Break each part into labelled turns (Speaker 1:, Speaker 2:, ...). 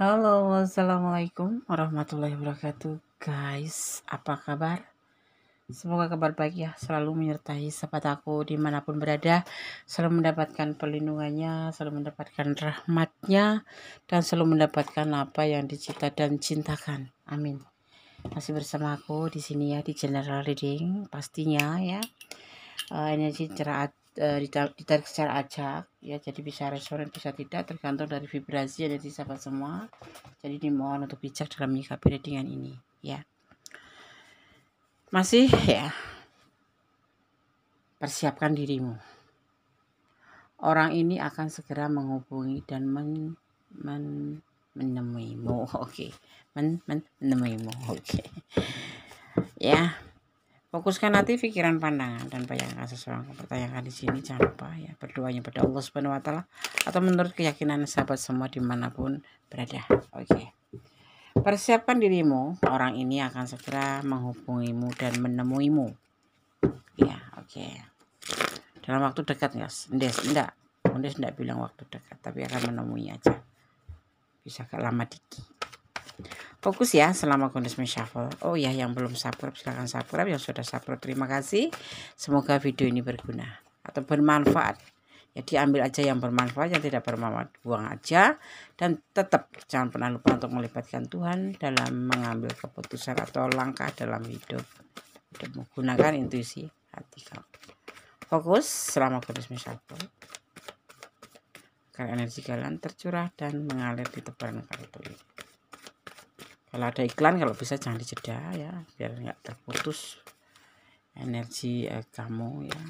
Speaker 1: Halo, assalamualaikum warahmatullahi wabarakatuh, guys. Apa kabar? Semoga kabar baik ya selalu menyertai sahabat aku dimanapun berada, selalu mendapatkan perlindungannya, selalu mendapatkan rahmatnya, dan selalu mendapatkan apa yang dicipta dan cintakan. Amin. Masih bersama aku di sini ya di General Reading pastinya ya. Energi cerah ditarik secara acak ya, jadi bisa resonan bisa tidak tergantung dari vibrasi energi sahabat semua. Jadi dimohon untuk bijak dalam menyikapi readingan ini ya. Masih ya, persiapkan dirimu. Orang ini akan segera menghubungi dan menemuimu. Oke. Menemuimu. Oke. Ya. Fokuskan hati, pikiran, pandangan, dan bayangkan seseorang pertanyakan di sini. Jangan lupa ya berdoanya pada Allah Subhanahu Wa Taala atau menurut keyakinan sahabat semua dimanapun berada. Oke. Persiapkan dirimu. Orang ini akan segera menghubungimu dan menemuimu. Ya, oke. Dalam waktu dekat guys. Enggak bilang waktu dekat, tapi akan menemui aja. Bisa agak lama dikit. Fokus ya selama kondisi shuffle. Oh ya, yang belum subscribe silahkan subscribe, yang sudah subscribe terima kasih. Semoga video ini berguna atau bermanfaat. Ya diambil aja yang bermanfaat, yang tidak bermanfaat buang aja. Dan tetap jangan pernah lupa untuk melibatkan Tuhan dalam mengambil keputusan atau langkah dalam hidup. Dan menggunakan intuisi hati kamu. Fokus selama kondisi shuffle. Karena energi kalian tercurah dan mengalir di tebaran kartu ini. Kalau ada iklan, kalau bisa jangan dijeda ya, biar nggak terputus energi kamu ya.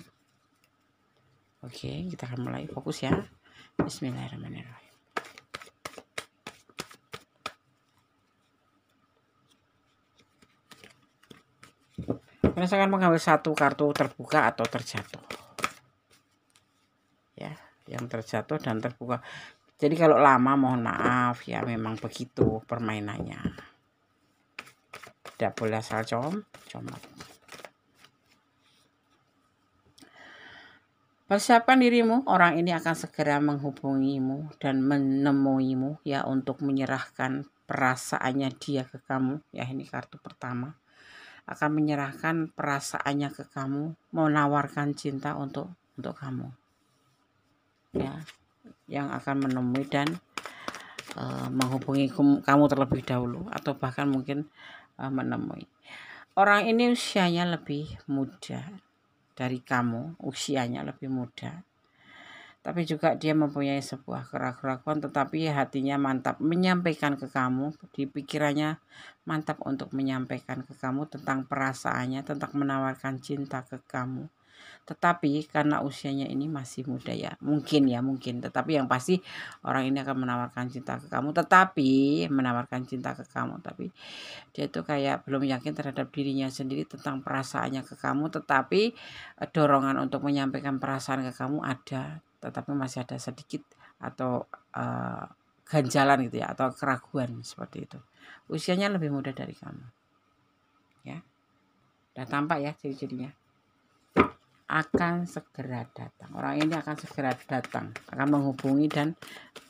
Speaker 1: Oke, kita akan mulai. Fokus ya. Bismillahirrahmanirrahim. Rasakan mengambil satu kartu terbuka atau terjatuh. Ya, yang terjatuh dan terbuka. Jadi kalau lama mohon maaf ya, memang begitu permainannya. Tidak boleh asal comot. Persiapkan dirimu, orang ini akan segera menghubungimu dan menemuimu ya untuk menyerahkan perasaannya dia ke kamu. Ya, ini kartu pertama. Akan menyerahkan perasaannya ke kamu, menawarkan cinta untuk kamu. Ya, yang akan menemui dan menghubungi kamu terlebih dahulu atau bahkan mungkin menemui. Orang ini usianya lebih muda dari kamu, usianya lebih muda. Tapi juga dia mempunyai sebuah keraguan, tetapi hatinya mantap menyampaikan ke kamu, di pikirannya mantap untuk menyampaikan ke kamu tentang perasaannya, tentang menawarkan cinta ke kamu. Tetapi karena usianya ini masih muda ya, mungkin, tetapi yang pasti orang ini akan menawarkan cinta ke kamu, tapi dia itu kayak belum yakin terhadap dirinya sendiri tentang perasaannya ke kamu, tetapi dorongan untuk menyampaikan perasaan ke kamu ada, tetapi masih ada sedikit atau ganjalan gitu ya, atau keraguan seperti itu. Usianya lebih muda dari kamu ya, udah tampak ya ciri-cirinya. Akan segera datang, orang ini akan segera datang, akan menghubungi dan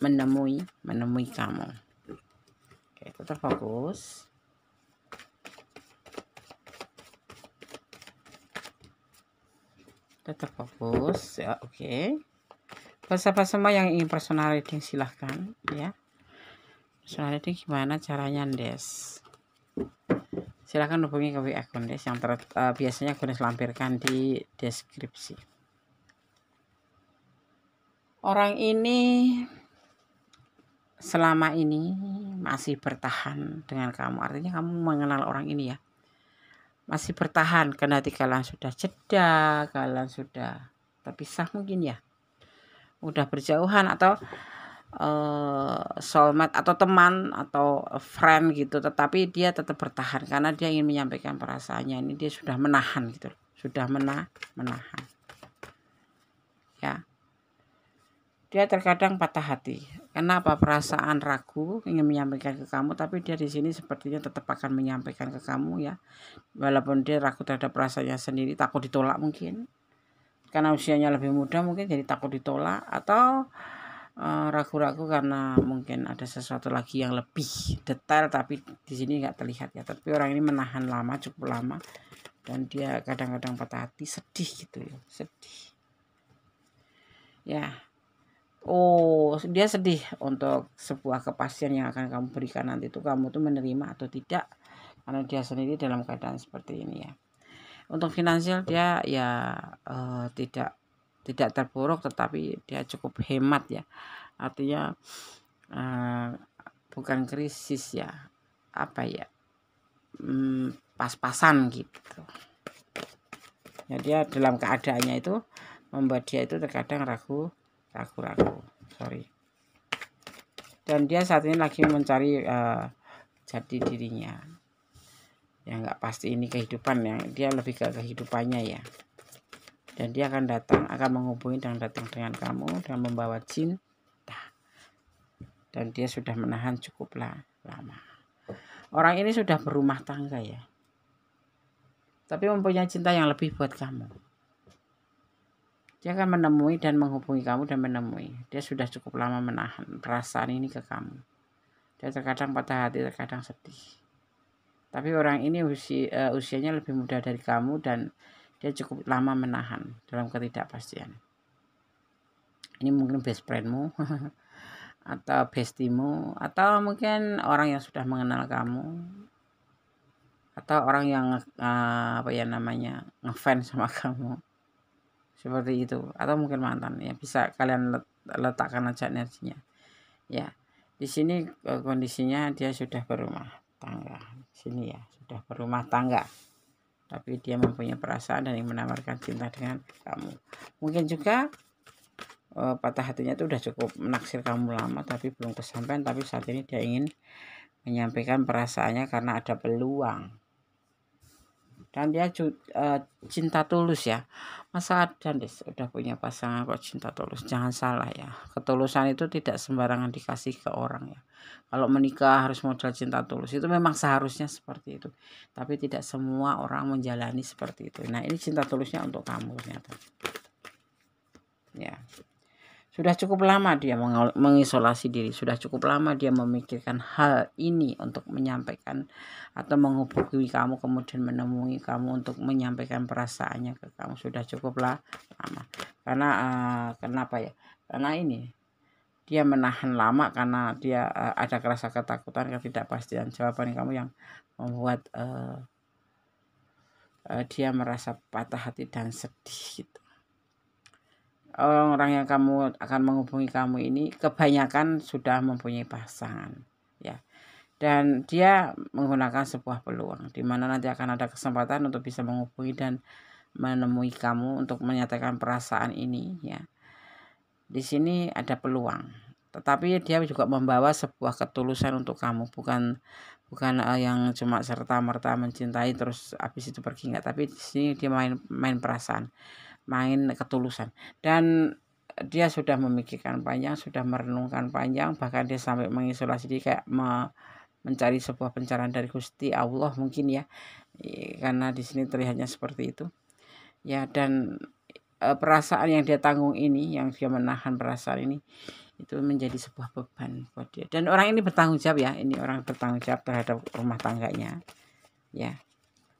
Speaker 1: menemui kamu. Oke, tetap fokus. Tetap fokus ya. Oke. Sahabat semua yang ingin personal reading silahkan ya. Personal reading gimana caranya, Des? Silahkan hubungi ke WA Gondes yang biasanya Gondes lampirkan di deskripsi. Orang ini selama ini masih bertahan dengan kamu, artinya kamu mengenal orang ini ya. Masih bertahan karena kalian sudah jeda, kalian sudah terpisah mungkin ya. Udah berjauhan atau soulmate atau teman atau friend gitu, tetapi dia tetap bertahan karena dia ingin menyampaikan perasaannya. Ini dia sudah menahan gitu, sudah menahan ya. Dia terkadang patah hati. Kenapa? Perasaan ragu ingin menyampaikan ke kamu, tapi dia di sini sepertinya tetap akan menyampaikan ke kamu ya. Walaupun dia ragu terhadap perasaannya sendiri, takut ditolak mungkin. Karena usianya lebih muda mungkin jadi takut ditolak, atau ragu-ragu karena mungkin ada sesuatu lagi yang lebih detail, tapi di sini nggak terlihat ya. Tapi orang ini menahan lama, cukup lama, dan dia kadang-kadang patah hati, sedih gitu ya, sedih. Ya, dia sedih untuk sebuah kepastian yang akan kamu berikan nanti itu kamu tuh menerima atau tidak, karena dia sendiri dalam keadaan seperti ini ya. Untuk finansial dia ya tidak terpuruk, tetapi dia cukup hemat ya. Artinya bukan krisis ya, apa ya, pas-pasan gitu. Ya, dia dalam keadaannya itu membuat dia itu terkadang ragu. Sorry. Dan dia saat ini lagi mencari jati dirinya. Ya nggak pasti ini kehidupan ya, dia lebih ke kehidupannya ya. Dan dia akan menghubungi dan datang dengan kamu dan membawa cinta. Dan dia sudah menahan cukup lama. Orang ini sudah berumah tangga ya, tapi mempunyai cinta yang lebih buat kamu. Dia akan menemui dan menghubungi kamu dan menemui. Dia sudah cukup lama menahan perasaan ini ke kamu. Dia terkadang patah hati, terkadang sedih. Tapi orang ini usianya lebih muda dari kamu dan dia cukup lama menahan dalam ketidakpastian. Ini mungkin best friendmu atau bestimu, atau mungkin orang yang sudah mengenal kamu, atau orang yang ngefans sama kamu. Seperti itu, atau mungkin mantan ya, bisa kalian letakkan aja energinya ya. Di sini kondisinya dia sudah berumah tangga, sini ya, sudah berumah tangga, tapi dia mempunyai perasaan dan ingin menawarkan cinta dengan kamu. Mungkin juga patah hatinya itu udah cukup menaksir kamu lama tapi belum kesampaian, tapi saat ini dia ingin menyampaikan perasaannya karena ada peluang. Dan dia cinta tulus ya. Masa Dandes udah punya pasangan kok cinta tulus? Jangan salah ya, ketulusan itu tidak sembarangan dikasih ke orang ya. Kalau menikah harus modal cinta tulus, itu memang seharusnya seperti itu, tapi tidak semua orang menjalani seperti itu. Nah, ini cinta tulusnya untuk kamu ternyata ya. Sudah cukup lama dia mengisolasi diri, sudah cukup lama dia memikirkan hal ini untuk menyampaikan atau menghubungi kamu, kemudian menemui kamu untuk menyampaikan perasaannya ke kamu. Sudah cukup lama. Karena kenapa ya? Karena ini dia menahan lama karena dia ada rasa ketakutan, ketidakpastian jawaban kamu yang membuat dia merasa patah hati dan sedih gitu. Orang yang kamu akan menghubungi kamu ini kebanyakan sudah mempunyai pasangan ya, dan dia menggunakan sebuah peluang di mana nanti akan ada kesempatan untuk bisa menghubungi dan menemui kamu untuk menyatakan perasaan ini ya. Di sini ada peluang, tetapi dia juga membawa sebuah ketulusan untuk kamu, bukan yang cuma serta-merta mencintai terus habis itu pergi, enggak, tapi di sini dia main perasaan, main ketulusan, dan dia sudah memikirkan panjang, sudah merenungkan panjang, bahkan dia sampai mengisolasi diri kayak mencari sebuah pencerahan dari Gusti Allah mungkin ya, karena di sini terlihatnya seperti itu ya. Dan perasaan yang dia tanggung ini, yang dia menahan perasaan ini, itu menjadi sebuah beban buat dia, dan orang ini bertanggung jawab ya, ini orang bertanggung jawab terhadap rumah tangganya ya.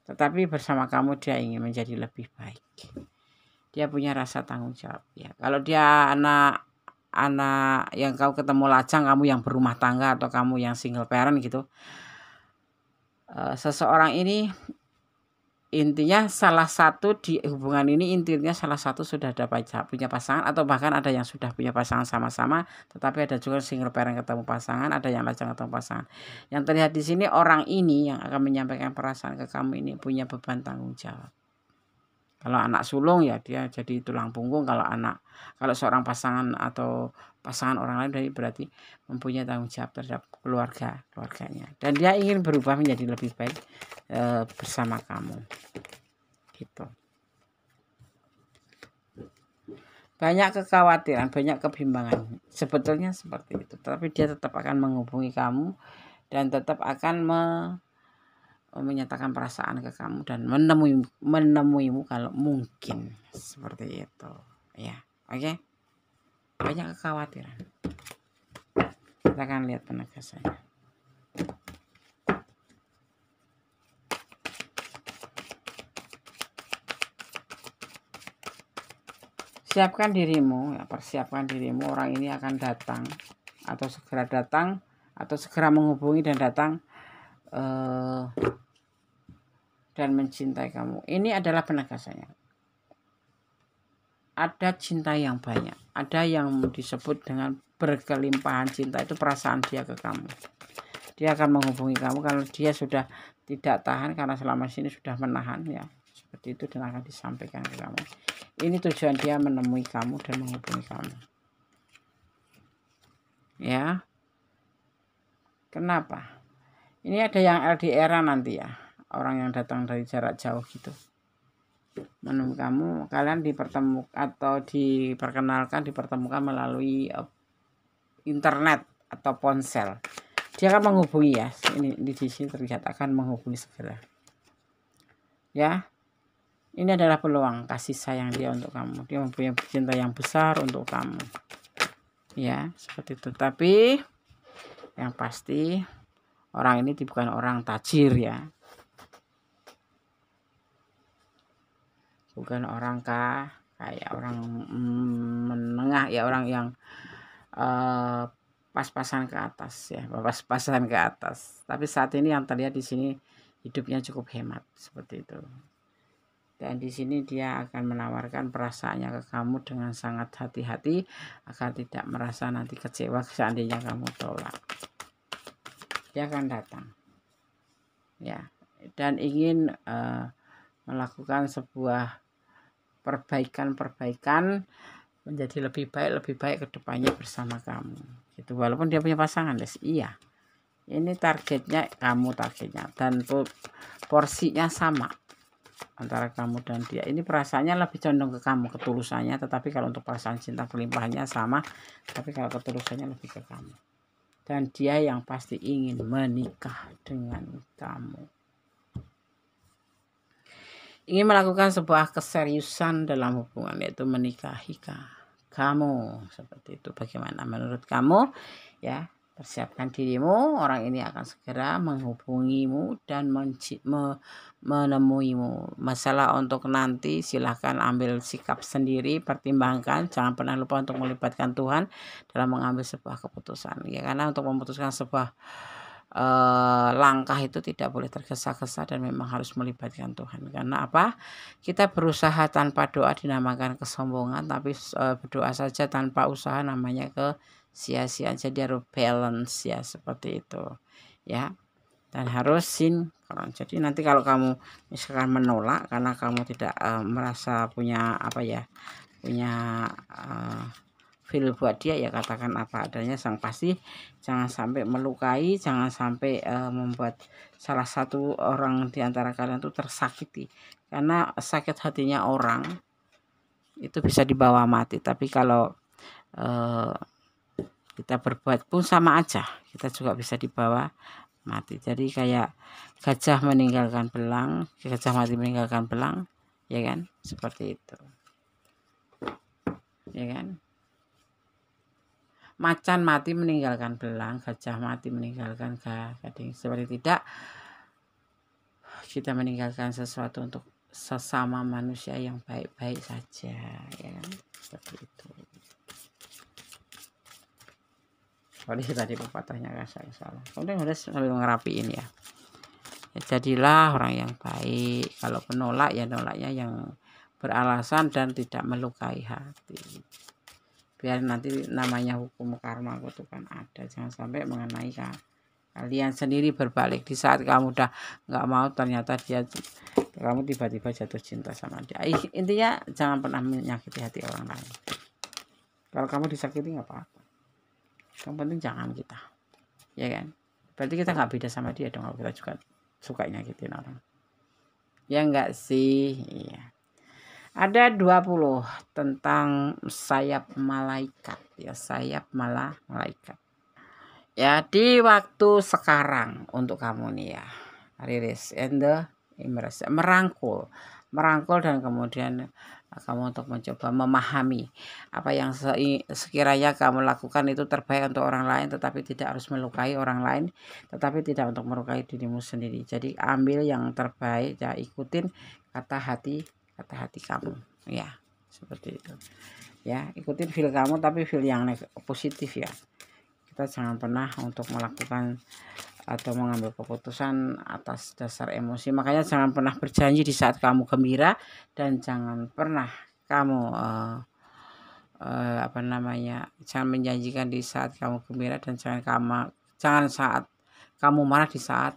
Speaker 1: Tetapi bersama kamu dia ingin menjadi lebih baik. Dia punya rasa tanggung jawab ya. Kalau dia anak yang kau ketemu lajang, kamu yang berumah tangga atau kamu yang single parent gitu, seseorang ini intinya salah satu di hubungan ini, intinya salah satu sudah ada punya pasangan, atau bahkan ada yang sudah punya pasangan sama-sama, tetapi ada juga single parent ketemu pasangan, ada yang lajang ketemu pasangan. Yang terlihat di sini, orang ini yang akan menyampaikan perasaan ke kamu ini punya beban tanggung jawab. Kalau anak sulung ya dia jadi tulang punggung, kalau seorang pasangan atau pasangan orang lain berarti mempunyai tanggung jawab terhadap keluarganya, dan dia ingin berubah menjadi lebih baik bersama kamu gitu. Banyak kekhawatiran, banyak kebimbangan sebetulnya seperti itu, tapi dia tetap akan menghubungi kamu dan tetap akan menyatakan perasaan ke kamu dan menemuimu kalau mungkin seperti itu ya. Oke. banyak kekhawatiran. Kita akan lihat penegasannya. Siapkan dirimu, ya, persiapkan dirimu. Orang ini akan datang atau segera datang atau segera menghubungi dan datang dan mencintai kamu. Ini adalah penegasannya. Ada cinta yang banyak, ada yang disebut dengan berkelimpahan cinta, itu perasaan dia ke kamu. Dia akan menghubungi kamu kalau dia sudah tidak tahan karena selama ini sudah menahan, ya seperti itu, dan akan disampaikan ke kamu. Ini tujuan dia menemui kamu dan menghubungi kamu. Ya. Kenapa? Ini ada yang LDR nanti ya. Orang yang datang dari jarak jauh gitu. Menemui kamu, kalian dipertemukan atau dipertemukan melalui internet atau ponsel. Dia akan menghubungi ya. Ini di sini terlihat akan menghubungi segera. Ya. Ini adalah peluang kasih sayang dia untuk kamu. Dia mempunyai cinta yang besar untuk kamu. Ya, seperti itu. Tapi yang pasti orang ini bukan orang tajir ya. Bukan orang kayak orang menengah ya, orang yang pas-pasan ke atas ya, pas-pasan ke atas. Tapi saat ini yang terlihat di sini hidupnya cukup hemat seperti itu. Dan di sini dia akan menawarkan perasaannya ke kamu dengan sangat hati-hati agar tidak merasa nanti kecewa seandainya kamu tolak. Dia akan datang, ya, dan ingin melakukan sebuah perbaikan menjadi lebih baik ke depannya bersama kamu. Gitu. Walaupun dia punya pasangan, guys. Iya. Ini targetnya kamu dan porsinya sama antara kamu dan dia. Ini perasaannya lebih condong ke kamu, ketulusannya, tetapi kalau untuk perasaan cinta berlimpahnya sama, tapi kalau ketulusannya lebih ke kamu. Dan dia yang pasti ingin menikah dengan kamu. Ingin melakukan sebuah keseriusan dalam hubungan, yaitu menikahi kamu. Seperti itu. Bagaimana menurut kamu? Ya. Persiapkan dirimu, orang ini akan segera menghubungimu dan menemuimu. Masalah untuk nanti silahkan ambil sikap sendiri, pertimbangkan, jangan pernah lupa untuk melibatkan Tuhan dalam mengambil sebuah keputusan. Ya, karena untuk memutuskan sebuah langkah itu tidak boleh tergesa-gesa dan memang harus melibatkan Tuhan. Karena apa? Kita berusaha tanpa doa dinamakan kesombongan, tapi berdoa saja tanpa usaha namanya sia-sia. Jadi harus balance ya, seperti itu ya, dan harus sinkron. Jadi nanti kalau kamu misalkan menolak karena kamu tidak merasa punya punya feel buat dia, ya katakan apa adanya. Sang pasti jangan sampai melukai, jangan sampai membuat salah satu orang di antara kalian itu tersakiti, karena sakit hatinya orang itu bisa dibawa mati. Tapi kalau kita berbuat pun sama aja, kita juga bisa dibawa mati. Jadi kayak gajah meninggalkan belang, gajah mati meninggalkan belang, ya kan, seperti itu, ya kan. Macan mati meninggalkan belang, gajah mati meninggalkan gading. Seperti tidak kita meninggalkan sesuatu untuk sesama manusia yang baik-baik saja, ya kan, seperti itu. Sorry tadi pepatahnya kasar salah. Kemudian udah sambil ngerapiin ya. Jadilah orang yang baik. Kalau penolak ya nolaknya yang beralasan dan tidak melukai hati. Biar nanti namanya hukum karma itu kan ada. Jangan sampai mengenai kalian sendiri berbalik. Di saat kamu udah nggak mau, ternyata kamu tiba-tiba jatuh cinta sama dia. Intinya jangan pernah menyakiti hati orang lain. Kalau kamu disakiti nggak apa-apa. Yang penting jangan kita, ya kan. Berarti kita nggak beda sama dia dong kalau kita juga suka nyakitin orang, ya enggak sih. Iya. Ada 20 tentang sayap malaikat ya, sayap malaikat ya, di waktu sekarang untuk kamu nih ya, Riris and the Imres, merangkul dan kemudian kamu untuk mencoba memahami apa yang sekiranya kamu lakukan itu terbaik untuk orang lain, tetapi tidak harus melukai orang lain, tetapi tidak untuk melukai dirimu sendiri. Jadi ambil yang terbaik ya, ikutin kata hati kamu ya, seperti itu ya. Ikutin feel kamu, tapi feel yang positif ya. Kita jangan pernah untuk melakukan atau mengambil keputusan atas dasar emosi. Makanya jangan pernah berjanji di saat kamu gembira, dan jangan pernah kamu jangan menjanjikan di saat kamu gembira, dan jangan saat kamu marah di saat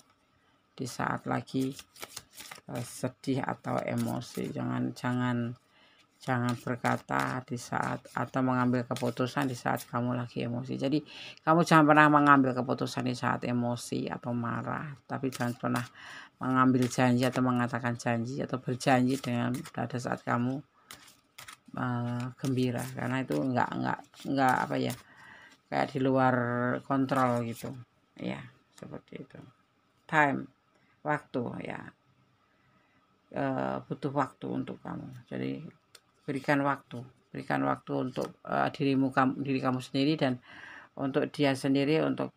Speaker 1: lagi sedih atau emosi. Jangan berkata di saat atau mengambil keputusan di saat kamu lagi emosi. Jadi kamu jangan pernah mengambil keputusan di saat emosi atau marah, tapi jangan pernah mengambil janji atau mengatakan janji atau berjanji pada saat kamu gembira, karena itu enggak kayak di luar kontrol gitu ya, seperti itu. Time, waktu ya, butuh waktu untuk kamu. Jadi berikan waktu untuk diri kamu sendiri, dan untuk dia sendiri untuk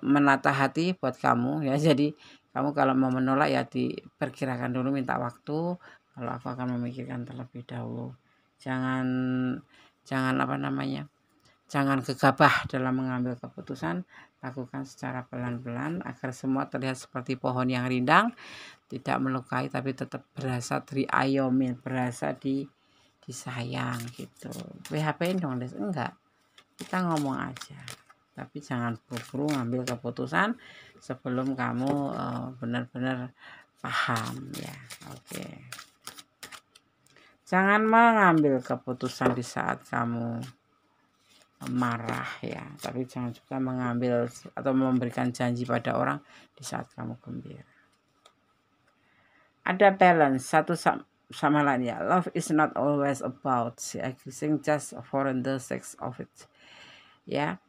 Speaker 1: menata hati buat kamu ya. Jadi kamu kalau mau menolak ya diperkirakan dulu, minta waktu. Kalau aku akan memikirkan terlebih dahulu. Jangan jangan gegabah dalam mengambil keputusan. Lakukan secara pelan-pelan agar semua terlihat seperti pohon yang rindang, tidak melukai tapi tetap berasa diayomin, berasa disayang gitu. PHP-in dong, enggak, kita ngomong aja, tapi jangan buru-buru ngambil keputusan sebelum kamu benar-benar paham ya. Oke. Jangan mengambil keputusan di saat kamu marah ya, tapi jangan juga mengambil atau memberikan janji pada orang di saat kamu gembira. Ada balance satu sama lain ya. Love is not always about existing just for the sake of it ya.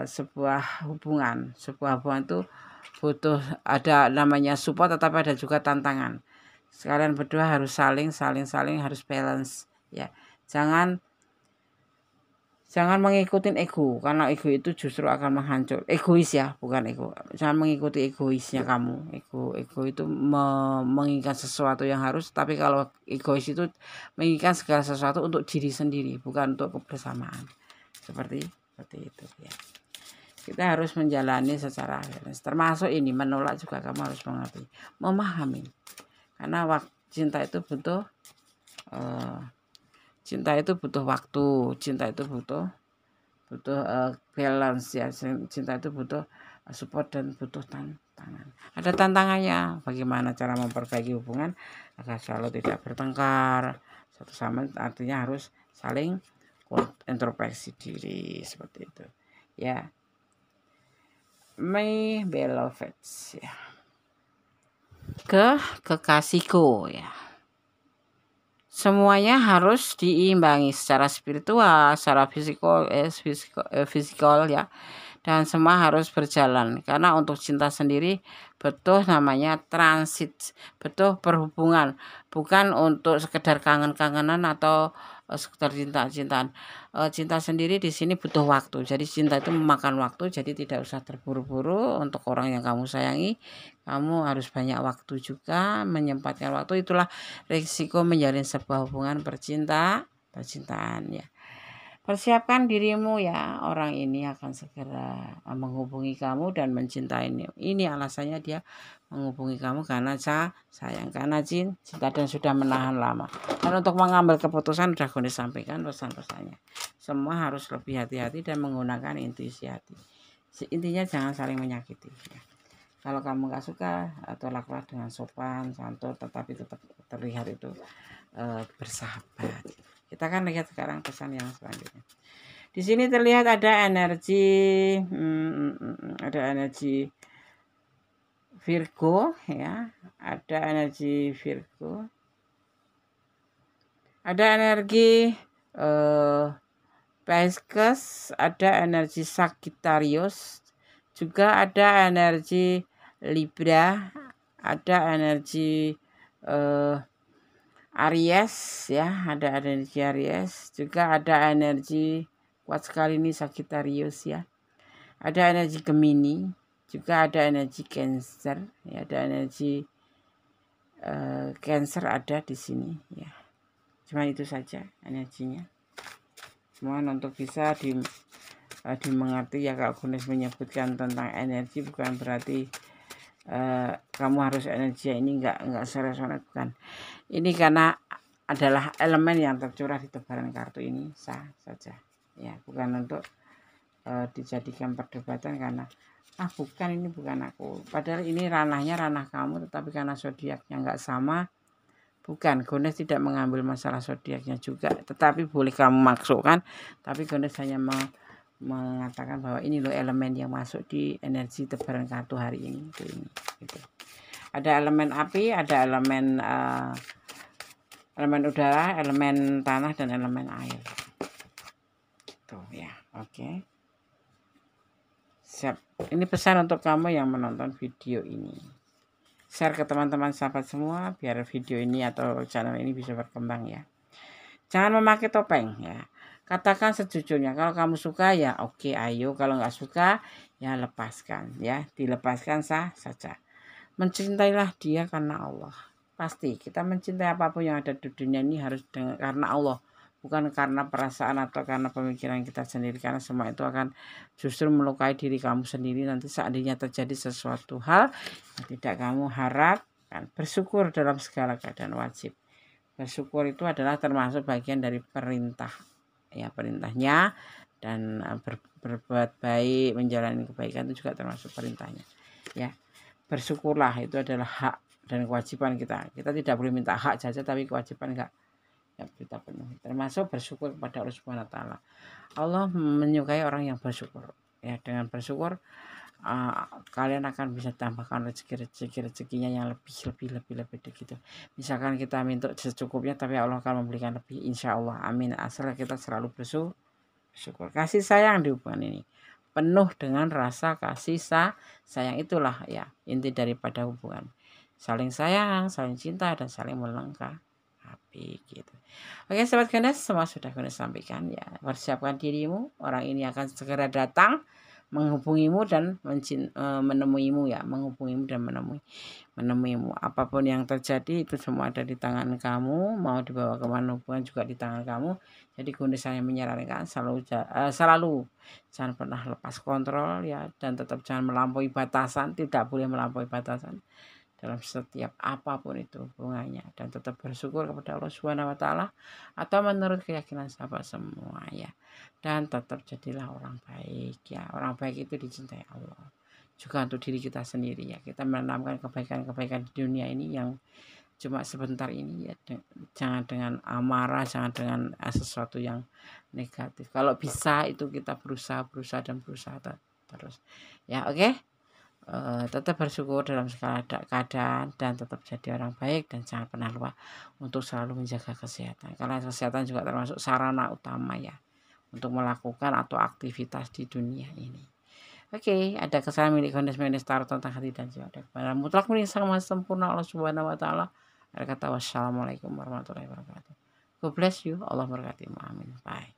Speaker 1: Sebuah hubungan itu butuh ada namanya support, tetapi ada juga tantangan. Sekalian berdua harus saling harus balance ya. Jangan mengikuti ego, karena ego itu justru akan menghancur. Egois ya, bukan ego. Jangan mengikuti egoisnya kamu. Ego itu menginginkan sesuatu yang harus, tapi kalau egois itu menginginkan segala sesuatu untuk diri sendiri, bukan untuk kebersamaan. Seperti itu ya. Kita harus menjalani secara balance. Termasuk ini menolak juga kamu harus mengerti, memahami. Karena cinta itu butuh waktu, cinta itu butuh balance ya. Cinta itu butuh support dan butuh tantangan. Ada tantangannya, bagaimana cara memperbaiki hubungan agar selalu tidak bertengkar satu sama, artinya harus saling introspeksi diri, seperti itu ya. My beloved ya, kekasihku ya, semuanya harus diimbangi secara spiritual, secara fisikal ya, dan semua harus berjalan. Karena untuk cinta sendiri betul namanya transit, betul perhubungan, bukan untuk sekedar kangen-kangenan atau sekedar cinta-cintaan. Cinta sendiri di sini butuh waktu. Jadi cinta itu memakan waktu, jadi tidak usah terburu-buru. Untuk orang yang kamu sayangi, kamu harus banyak waktu juga, menyempatkan waktu. Itulah risiko menjalin sebuah hubungan percintaan ya. Persiapkan dirimu ya, orang ini akan segera menghubungi kamu dan mencintaimu. Ini alasannya dia menghubungi kamu, karena sayang, karena cinta dan sudah menahan lama. Dan untuk mengambil keputusan sudah aku sampaikan pesan-pesannya. Semua harus lebih hati-hati dan menggunakan intuisi hati. Intinya jangan saling menyakiti ya. Kalau kamu gak suka, tolaklah dengan sopan, santun, tetapi tetap terlihat itu bersahabat. Kita akan lihat sekarang pesan yang selanjutnya. Di sini terlihat ada energi, Virgo ya, ada energi Virgo, ada energi Pisces, ada energi Sagittarius, juga ada energi Libra, ada energi Aries ya, ada energi Aries, juga ada energi kuat sekali ini Sagittarius ya. Ada energi Gemini, juga ada energi Cancer, ya, ada energi Cancer ada di sini ya. Cuma itu saja energinya. Mohon untuk bisa dimengerti ya, kalau Gunes menyebutkan tentang energi bukan berarti kamu harus energi ini enggak seresonat, bukan. Ini karena adalah elemen yang tercurah di tebaran kartu ini sah saja ya, bukan untuk dijadikan perdebatan karena bukan, ini bukan aku, padahal ini ranahnya ranah kamu, tetapi karena zodiaknya enggak sama, bukan. Gunes tidak mengambil masalah zodiaknya juga, tetapi boleh kamu masukkan, tapi Gunes hanya mengatakan bahwa ini loh elemen yang masuk di energi tebaran kartu hari ini, gitu. Ada elemen api, ada elemen udara, elemen tanah, dan elemen air. Gitu ya, oke. Siap. Ini pesan untuk kamu yang menonton video ini. Share ke teman-teman sahabat semua biar video ini atau channel ini bisa berkembang ya. Jangan memakai topeng ya. Katakan sejujurnya, kalau kamu suka ya oke, ayo. Kalau nggak suka ya lepaskan ya, dilepaskan sah saja. Mencintailah dia karena Allah. Pasti kita mencintai apapun yang ada di dunia ini harus karena Allah, bukan karena perasaan atau karena pemikiran kita sendiri, karena semua itu akan justru melukai diri kamu sendiri nanti seandainya terjadi sesuatu hal yang tidak kamu harapkan. Bersyukur dalam segala keadaan wajib. Bersyukur itu adalah termasuk bagian dari perintah ya, perintahnya, dan berbuat baik, menjalani kebaikan itu juga termasuk perintahnya ya. Bersyukurlah, itu adalah hak dan kewajiban kita. Kita tidak boleh minta hak saja tapi kewajiban enggak ya kita penuhi, termasuk bersyukur kepada Allah Subhanahu wa taala. Allah menyukai orang yang bersyukur ya. Dengan bersyukur kalian akan bisa tambahkan rezekinya yang lebih gitu. Misalkan kita minta secukupnya tapi Allah akan memberikan lebih, insya Allah, amin. Asal kita selalu bersyukur. Kasih sayang di hubungan ini penuh dengan rasa kasih sayang, itulah ya inti daripada hubungan. Saling sayang, saling cinta, dan saling melengkapi gitu. Oke sahabat Gunes, semua sudah Gunes sampaikan ya. Persiapkan dirimu, orang ini akan segera datang menghubungimu dan menemuimu ya, menghubungimu dan menemuimu. Apapun yang terjadi itu semua ada di tangan kamu, mau dibawa kemana hubungan juga di tangan kamu. Jadi Gunes saya menyarankan selalu jangan pernah lepas kontrol ya, dan tetap jangan melampaui batasan, tidak boleh melampaui batasan dalam setiap apapun itu hubungannya, dan tetap bersyukur kepada Allah Subhanahu wa taala atau menurut keyakinan sahabat semua ya. Dan tetap jadilah orang baik ya. Orang baik itu dicintai Allah juga untuk diri kita sendiri ya. Kita menanamkan kebaikan-kebaikan di dunia ini yang cuma sebentar ini ya. Jangan dengan amarah, jangan dengan sesuatu yang negatif. Kalau bisa itu kita berusaha terus ya. Oke. Tetap bersyukur dalam segala keadaan dan tetap jadi orang baik, dan jangan pernah lupa untuk selalu menjaga kesehatan, karena kesehatan juga termasuk sarana utama ya untuk melakukan atau aktivitas di dunia ini. Oke, ada kesalahan milik Gunes taruh tentang hati dan jiwa kepada mutlak milik sang maha sempurna Allah Subhanahu wa taala. Ada kata wassalamualaikum warahmatullahi wabarakatuh. God bless you, Allah berkati. Amin. Bye.